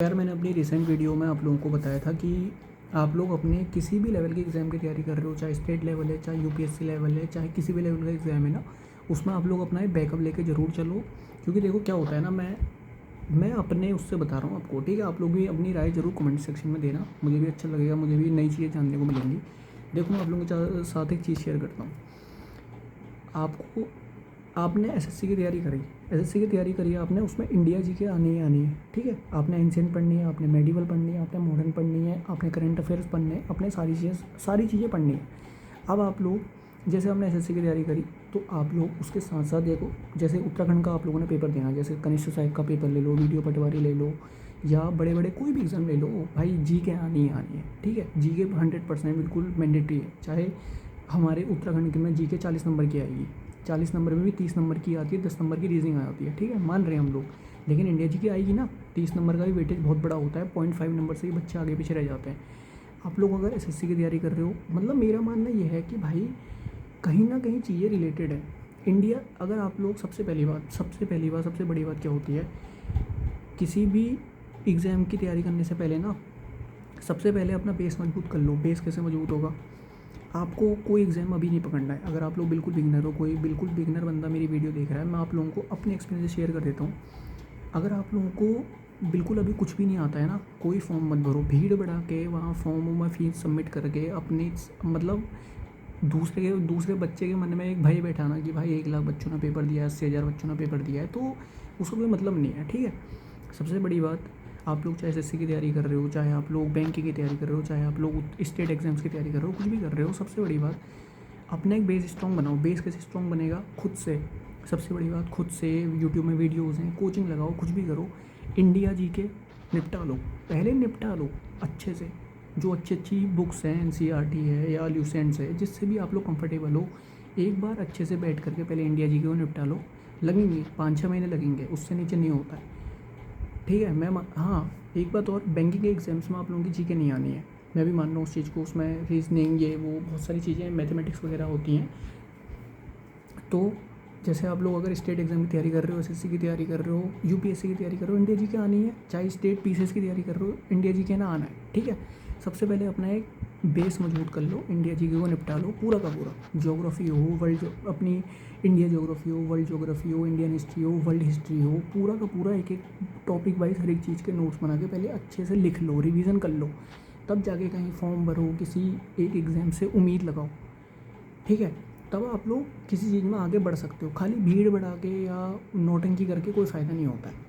यार मैंने अपनी रिसेंट वीडियो में आप लोगों को बताया था कि आप लोग अपने किसी भी लेवल की एग्ज़ाम की तैयारी कर रहे हो, चाहे स्टेट लेवल है, चाहे यूपीएससी लेवल है, चाहे किसी भी लेवल का एग्ज़ाम है ना, उसमें आप लोग अपना एक बैकअप लेके ज़रूर चलो। क्योंकि देखो क्या होता है ना, मैं अपने उससे बता रहा हूँ आपको, ठीक है। आप लोग भी अपनी राय ज़रूर कमेंट सेक्शन में देना, मुझे भी अच्छा लगेगा, मुझे भी नई चीज़ें जानने को मिलेंगी। देखो मैं आप लोगों के साथ एक चीज़ शेयर करता हूँ। आपको आपने एसएससी की तैयारी करी, एसएससी की तैयारी करी आपने, उसमें इंडिया जी के आनी ही आनी है, ठीक है। आपने एंशिएंट पढ़नी है, आपने मेडिवल पढ़नी है, आपने मॉडर्न पढ़नी है, आपने करंट अफेयर्स पढ़ने हैं, अपने सारी चीज़ें पढ़नी है। अब आप लोग जैसे हमने एसएससी की तैयारी करी, तो आप लोग उसके साथ साथ देखो, जैसे उत्तराखंड का आप लोगों ने पेपर देना, जैसे कनिष्ठ साहिब का पेपर ले लो, वीडियो पटवारी ले लो, या बड़े बड़े कोई भी एग्ज़ाम ले लो भाई, जी के आनी ही आनी है, ठीक है। जी के 100% बिल्कुल मैंडेटरी है। चाहे हमारे उत्तराखंड के में जी के 40 नंबर की आएगी, 40 नंबर में भी 30 नंबर की आती है, 10 नंबर की रीजनिंग आ जाती है, ठीक है, मान रहे हैं हम लोग। लेकिन इंडिया जी की आएगी ना, 30 नंबर का भी वेटेज बहुत बड़ा होता है, 0.5 नंबर से ही बच्चे आगे पीछे रह जाते हैं। आप लोग अगर एसएससी की तैयारी कर रहे हो, मतलब मेरा मानना ये है कि भाई कहीं ना कहीं चीज़ें रिलेटेड है। इंडिया, अगर आप लोग सबसे बड़ी बात क्या होती है, किसी भी एग्ज़ाम की तैयारी करने से पहले ना, सबसे पहले अपना बेस मजबूत कर लो। बेस कैसे मजबूत होगा? आपको कोई एग्ज़ाम अभी नहीं पकड़ना है। अगर आप लोग बिल्कुल बिगिनर हो, कोई बिल्कुल बिगिनर बंदा मेरी वीडियो देख रहा है, मैं आप लोगों को अपने एक्सपीरियंस शेयर कर देता हूँ। अगर आप लोगों को बिल्कुल अभी कुछ भी नहीं आता है ना, कोई फॉर्म मत भरो, भीड़ बढ़ा के वहाँ फॉर्मों में फ़ीस सबमिट करके अपनी, मतलब दूसरे बच्चे के मन में एक भय बैठाना कि भाई 1 लाख बच्चों ने पेपर दिया है, 80,000 बच्चों ने पेपर दिया है, तो उसका कोई मतलब नहीं है, ठीक है। सबसे बड़ी बात, आप लोग चाहे एसएससी की तैयारी कर रहे हो, चाहे आप लोग बैंकिंग की तैयारी कर रहे हो, चाहे आप लोग स्टेट एग्जाम्स की तैयारी कर रहे हो, कुछ भी कर रहे हो, सबसे बड़ी बात अपना एक बेस स्ट्रॉन्ग बनाओ। बेस कैसे स्ट्रॉन्ग बनेगा? खुद से। सबसे बड़ी बात, खुद से यूट्यूब में वीडियोज़ हैं, कोचिंग लगाओ, कुछ भी करो। इंडिया जी के निपटा लो, पहले निपटा लो अच्छे से। जो अच्छी अच्छी बुक्स हैं, एनसीईआरटी है या ल्यूसेंट्स है, जिससे भी आप लोग कंफर्टेबल हो, एक बार अच्छे से बैठ करके पहले इंडिया जी के को निपटा लो। लगेंगे 5-6 महीने लगेंगे, उससे नीचे नहीं होता है, ठीक है। हाँ, एक बात और, बैंकिंग के एग्जाम्स में आप लोगों की जीके नहीं आनी है, मैं भी मान रहा हूँ उस चीज़ को। उसमें रीजनिंग, ये वो बहुत सारी चीज़ें, मैथमेटिक्स वगैरह होती हैं। तो जैसे आप लोग अगर स्टेट एग्जाम की तैयारी कर रहे हो, एसएससी की तैयारी कर रहे हो, यूपीएससी की तैयारी कर रहे हो, इंडिया जी के आनी है। चाहे स्टेट पीसीएस की तैयारी कर रहे हो, इंडिया जी के ना आना है, ठीक है। सबसे पहले अपना एक बेस मजबूत कर लो, इंडिया जी के को निपटा लो पूरा का पूरा। ज्योग्राफी हो, अपनी इंडिया ज्योग्राफी हो, वर्ल्ड ज्योग्राफी हो, इंडियन हिस्ट्री हो, वर्ल्ड हिस्ट्री हो, पूरा का पूरा एक एक टॉपिक वाइज हर एक चीज़ के नोट्स बना के पहले अच्छे से लिख लो, रिवीजन कर लो। तब जाके कहीं फॉर्म भरो, किसी एक एग्ज़ाम से उम्मीद लगाओ, ठीक है। तब आप लोग किसी चीज़ में आगे बढ़ सकते हो। खाली भीड़ बढ़ा के या नौटंकी करके कोई फ़ायदा नहीं होता है।